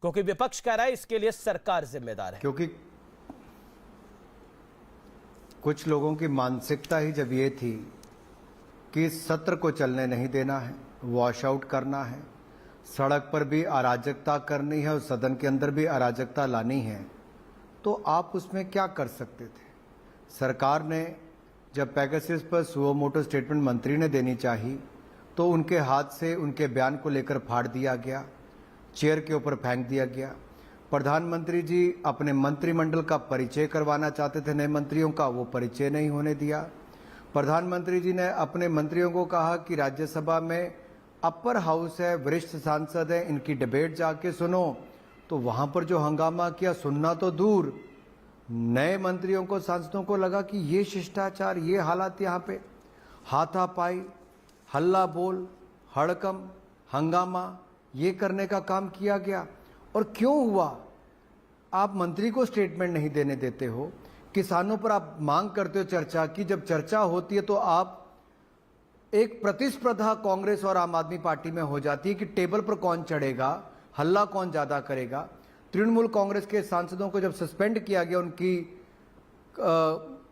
क्योंकि विपक्ष कह रहा है इसके लिए सरकार जिम्मेदार है। क्योंकि कुछ लोगों की मानसिकता ही जब ये थी कि इस सत्र को चलने नहीं देना है, वॉश आउट करना है, सड़क पर भी अराजकता करनी है और सदन के अंदर भी अराजकता लानी है, तो आप उसमें क्या कर सकते थे? सरकार ने जब पेगासस पर सुओ मोटो स्टेटमेंट मंत्री ने देनी चाहिए तो उनके हाथ से उनके बयान को लेकर फाड़ दिया गया, चेयर के ऊपर फेंक दिया गया। प्रधानमंत्री जी अपने मंत्रिमंडल का परिचय करवाना चाहते थे नए मंत्रियों का, वो परिचय नहीं होने दिया। प्रधानमंत्री जी ने अपने मंत्रियों को कहा कि राज्यसभा में अपर हाउस है, वरिष्ठ सांसद है, इनकी डिबेट जाके सुनो, तो वहां पर जो हंगामा किया, सुनना तो दूर, नए मंत्रियों को, सांसदों को लगा कि ये शिष्टाचार, ये हालात, यहाँ पे हाथापाई, हल्ला बोल, हड़कम, हंगामा, ये करने का काम किया गया। और क्यों हुआ? आप मंत्री को स्टेटमेंट नहीं देने देते हो, किसानों पर आप मांग करते हो चर्चा की, जब चर्चा होती है तो आप एक प्रतिस्पर्धा कांग्रेस और आम आदमी पार्टी में हो जाती है कि टेबल पर कौन चढ़ेगा, हल्ला कौन ज्यादा करेगा। तृणमूल कांग्रेस के सांसदों को जब सस्पेंड किया गया उनकी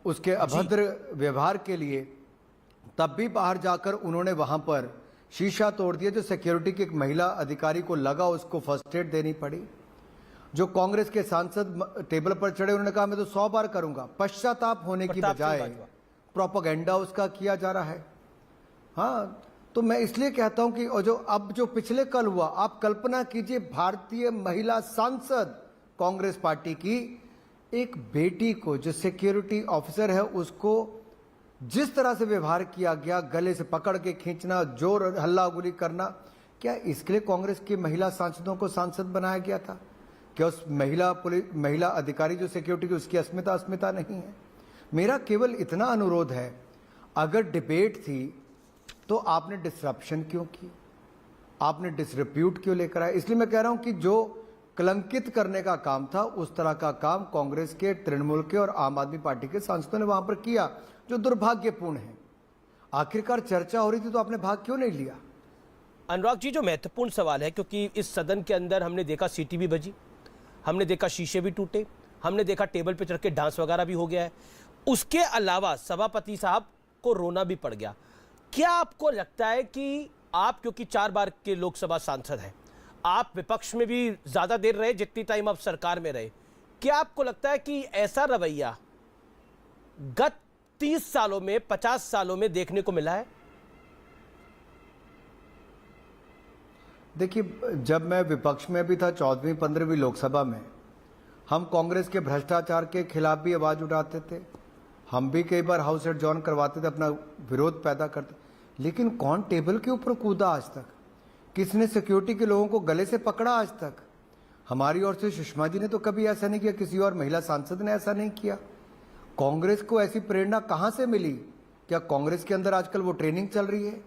उसके अभद्र व्यवहार के लिए, तब भी बाहर जाकर उन्होंने वहां पर शीशा तोड़ दिया। जो सिक्योरिटी की एक महिला अधिकारी को लगा, उसको फर्स्ट एड देनी पड़ी। जो कांग्रेस के सांसद टेबल पर चढ़े, उन्होंने कहा मैं तो 100 बार करूंगा। पश्चाताप होने की बजाय प्रोपेगेंडा उसका किया जा रहा है। हाँ, तो मैं इसलिए कहता हूं कि जो पिछले कल हुआ, आप कल्पना कीजिए, भारतीय महिला सांसद कांग्रेस पार्टी की एक बेटी को, जो सिक्योरिटी ऑफिसर है, उसको जिस तरह से व्यवहार किया गया, गले से पकड़ के खींचना, जोर हल्ला गुली करना, क्या इसके लिए कांग्रेस की महिला सांसदों को सांसद बनाया गया था? क्या उस महिला अधिकारी जो सिक्योरिटी की, उसकी अस्मिता नहीं है? मेरा केवल इतना अनुरोध है, अगर डिबेट थी तो आपने डिसरप्शन क्यों की? आपने डिसरिप्यूट क्यों लेकर आए? इसलिए मैं कह रहा हूं कि जो कलंकित करने का काम था, उस तरह का काम कांग्रेस के, तृणमूल के और आम आदमी पार्टी के सांसदों ने वहां पर किया, जो दुर्भाग्यपूर्ण है। आखिरकार चर्चा हो रही थी तो आपने भाग क्यों नहीं लिया? अनुराग जी, जो महत्वपूर्ण सवाल है, क्योंकि इस सदन के अंदर हमने देखा सीटी भी बजी, हमने देखा शीशे भी टूटे, हमने देखा टेबल पे चढ़ के डांस वगैरह भी हो गया है, उसके अलावा सभापति साहब को रोना भी पड़ गया। क्या आपको लगता है कि आप, क्योंकि 4 बार के लोकसभा सांसद हैं, आप विपक्ष में भी ज्यादा देर रहे जितनी टाइम आप सरकार में रहे, क्या आपको लगता है कि ऐसा रवैया गत 30 सालों में, 50 सालों में देखने को मिला है? देखिए, जब मैं विपक्ष में भी था 14वीं 15वीं लोकसभा में, हम कांग्रेस के भ्रष्टाचार के खिलाफ भी आवाज उठाते थे। हम भी कई बार हाउस एडजॉर्न करवाते थे, अपना विरोध पैदा करते, लेकिन कौन टेबल के ऊपर कूदा आज तक? किसने सिक्योरिटी के लोगों को गले से पकड़ा आज तक? हमारी ओर से सुषमा जी ने तो कभी ऐसा नहीं किया, किसी और महिला सांसद ने ऐसा नहीं किया। कांग्रेस को ऐसी प्रेरणा कहां से मिली? क्या कांग्रेस के अंदर आजकल वो ट्रेनिंग चल रही है?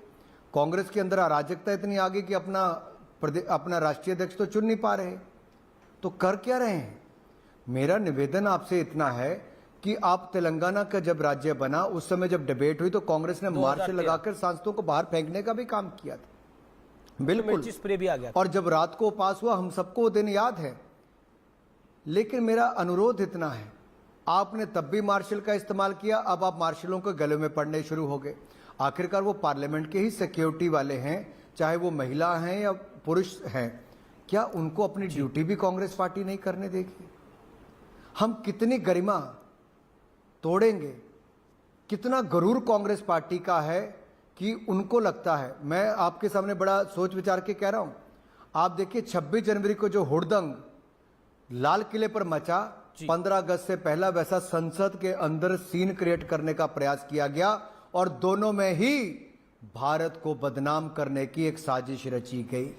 कांग्रेस के अंदर अराजकता इतनी आ गई कि अपना राष्ट्रीय अध्यक्ष तो चुन नहीं पा रहे, तो कर क्या रहे हैं? मेरा निवेदन आपसे इतना है कि आप, तेलंगाना का जब राज्य बना, उस समय जब डिबेट हुई तो कांग्रेस ने मार्च लगाकर सांसदों को बाहर फेंकने का भी काम किया था। बिल्कुल, स्प्रे भी आ गया। और जब रात को पास हुआ, हम सबको वो दिन याद है। लेकिन मेरा अनुरोध इतना है, आपने तब भी मार्शल का इस्तेमाल किया, अब आप मार्शलों के गले में पड़ने शुरू हो गए। आखिरकार वो पार्लियामेंट के ही सिक्योरिटी वाले हैं, चाहे वो महिला हैं या पुरुष हैं। क्या उनको अपनी ड्यूटी भी कांग्रेस पार्टी नहीं करने देगी? हम कितनी गरिमा तोड़ेंगे? कितना गरूर कांग्रेस पार्टी का है कि उनको लगता है, मैं आपके सामने बड़ा सोच विचार के कह रहा हूं, आप देखिए 26 जनवरी को जो हुड़दंग लाल किले पर मचा, 15 अगस्त से पहला वैसा संसद के अंदर सीन क्रिएट करने का प्रयास किया गया, और दोनों में ही भारत को बदनाम करने की एक साजिश रची गई।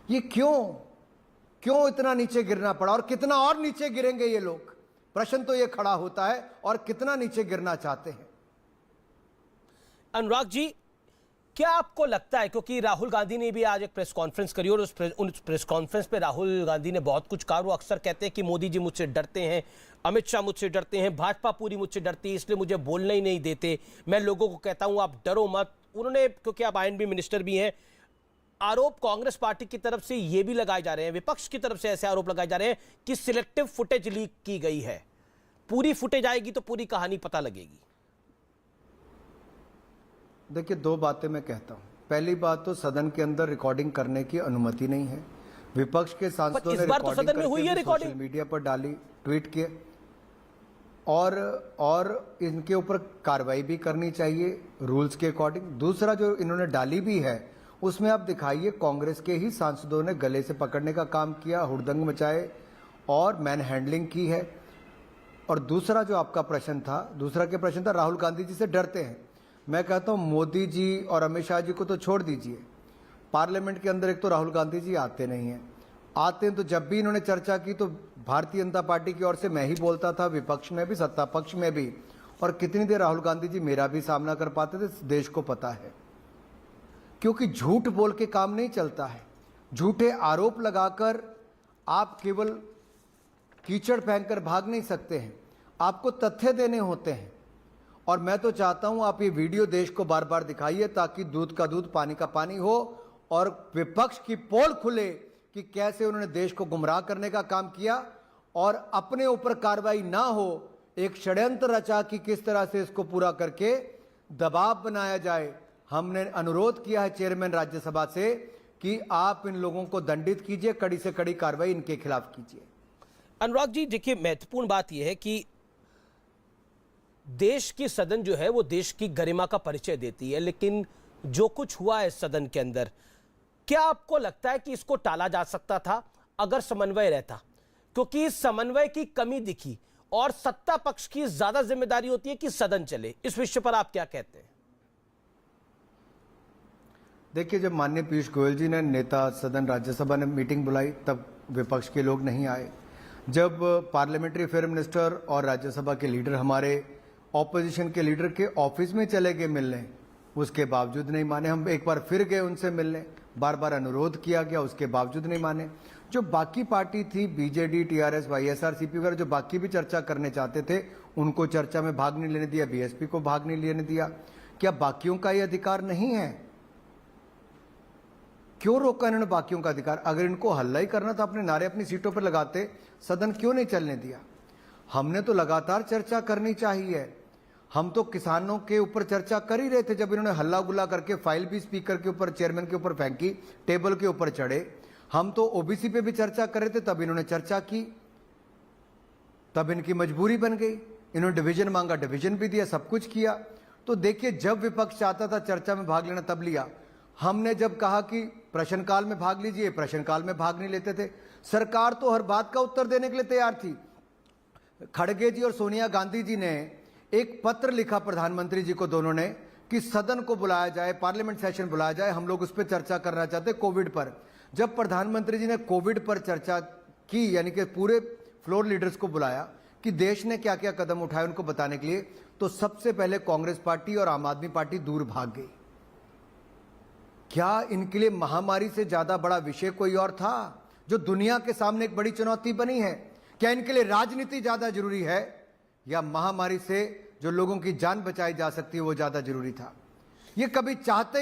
ये क्यों इतना नीचे गिरना पड़ा? और कितना और नीचे गिरेंगे ये लोग? प्रश्न तो ये खड़ा होता है, और कितना नीचे गिरना चाहते हैं? अनुराग जी, क्या आपको लगता है, क्योंकि राहुल गांधी ने भी आज एक प्रेस कॉन्फ्रेंस करी और उस प्रेस कॉन्फ्रेंस पे राहुल गांधी ने बहुत कुछ कहा। वो अक्सर कहते हैं कि मोदी जी मुझसे डरते हैं, अमित शाह मुझसे डरते हैं, भाजपा पूरी मुझसे डरती है, इसलिए मुझे बोलना ही नहीं देते। मैं लोगों को कहता हूं आप डरो मत। उन्होंने, क्योंकि आप आईएनबी मिनिस्टर भी हैं, आरोप कांग्रेस पार्टी की तरफ से ये भी लगाए जा रहे हैं, विपक्ष की तरफ से ऐसे आरोप लगाए जा रहे हैं कि सिलेक्टिव फुटेज लीक की गई है। पूरी फुटेज आएगी तो पूरी कहानी पता लगेगी। देखिए, दो बातें मैं कहता हूं। पहली बात तो सदन के अंदर रिकॉर्डिंग करने की अनुमति नहीं है। विपक्ष के सांसदों ने रिकॉर्डिंग सदन में हुई है, सोशल मीडिया पर डाली, ट्वीट किए, और इनके ऊपर कार्रवाई भी करनी चाहिए रूल्स के अकॉर्डिंग। दूसरा, जो इन्होंने डाली भी है उसमें आप दिखाइए कांग्रेस के ही सांसदों ने गले से पकड़ने का काम किया, हुड़दंग मचाए और मैन हैंडलिंग की है। और दूसरा जो आपका प्रश्न था, दूसरा के प्रश्न था राहुल गांधी जी से डरते हैं। मैं कहता हूं मोदी जी और अमित शाह जी को तो छोड़ दीजिए, पार्लियामेंट के अंदर एक तो राहुल गांधी जी आते नहीं हैं, आते हैं तो जब भी इन्होंने चर्चा की तो भारतीय जनता पार्टी की ओर से मैं ही बोलता था, विपक्ष में भी सत्ता पक्ष में भी। और कितनी देर राहुल गांधी जी मेरा भी सामना कर पाते थे, देश को पता है। क्योंकि झूठ बोल के काम नहीं चलता है। झूठे आरोप लगाकर आप केवल कीचड़ फेंक कर भाग नहीं सकते हैं, आपको तथ्य देने होते हैं। और मैं तो चाहता हूं आप ये वीडियो देश को बार बार दिखाइए ताकि दूध का दूध पानी का पानी हो और विपक्ष की पोल खुले कि कैसे उन्होंने देश को गुमराह करने का काम किया और अपने ऊपर कार्रवाई ना हो, एक षड्यंत्र रचा कि किस तरह से इसको पूरा करके दबाव बनाया जाए। हमने अनुरोध किया है चेयरमैन राज्यसभा से कि आप इन लोगों को दंडित कीजिए, कड़ी से कड़ी कार्रवाई इनके खिलाफ कीजिए। अनुराग जी, देखिए महत्वपूर्ण बात यह है कि देश की सदन जो है वो देश की गरिमा का परिचय देती है, लेकिन जो कुछ हुआ है सदन के अंदर, क्या आपको लगता है कि इसको टाला जा सकता था अगर समन्वय रहता? क्योंकि इस समन्वय की कमी दिखी और सत्ता पक्ष की ज्यादा जिम्मेदारी होती है कि सदन चले। इस विषय पर आप क्या कहते हैं? देखिए, जब माननीय पीयूष गोयल जी ने नेता सदन राज्यसभा ने मीटिंग बुलाई तब विपक्ष के लोग नहीं आए। जब पार्लियामेंट्री अफेयर मिनिस्टर और राज्यसभा के लीडर हमारे ऑपोजिशन के लीडर के ऑफिस में चले गए मिलने, उसके बावजूद नहीं माने। हम एक बार फिर गए उनसे मिलने, बार बार अनुरोध किया गया, उसके बावजूद नहीं माने। जो बाकी पार्टी थी, बीजेडी, टीआरएस, वाईएसआरसीपी वगैरह, जो बाकी भी चर्चा करने चाहते थे, उनको चर्चा में भाग नहीं लेने दिया, बीएसपी को भाग नहीं लेने दिया। क्या बाकियों का यह अधिकार नहीं है? क्यों रोका इन्होंने बाकियों का अधिकार? अगर इनको हल्ला ही करना था, अपने नारे अपनी सीटों पर लगाते, सदन क्यों नहीं चलने दिया? हमने तो लगातार चर्चा करनी चाहिए। हम तो किसानों के ऊपर चर्चा कर ही रहे थे जब इन्होंने हल्ला गुल्ला करके फाइल भी स्पीकर के ऊपर, चेयरमैन के ऊपर फेंकी, टेबल के ऊपर चढ़े। हम तो ओबीसी पे भी चर्चा कर रहे थे, तब इन्होंने चर्चा की, तब इनकी मजबूरी बन गई। इन्होंने डिवीजन मांगा, डिवीजन भी दिया, सब कुछ किया। तो देखिए, जब विपक्ष चाहता था चर्चा में भाग लेना तब लिया। हमने जब कहा कि प्रश्नकाल में भाग लीजिए, प्रश्नकाल में भाग नहीं लेते थे। सरकार तो हर बात का उत्तर देने के लिए तैयार थी। खड़गे जी और सोनिया गांधी जी ने एक पत्र लिखा प्रधानमंत्री जी को, दोनों ने, कि सदन को बुलाया जाए, पार्लियामेंट सेशन बुलाया जाए, हम लोग उस पर चर्चा करना चाहते, कोविड पर। जब प्रधानमंत्री जी ने कोविड पर चर्चा की, यानी कि पूरे फ्लोर लीडर्स को बुलाया कि देश ने क्या क्या कदम उठाए उनको बताने के लिए, तो सबसे पहले कांग्रेस पार्टी और आम आदमी पार्टी दूर भाग गई। क्या इनके लिए महामारी से ज्यादा बड़ा विषय कोई और था जो दुनिया के सामने एक बड़ी चुनौती बनी है? क्या इनके लिए राजनीति ज्यादा जरूरी है या महामारी से जो लोगों की जान बचाई जा सकती है वो ज्यादा जरूरी था? ये कभी चाहते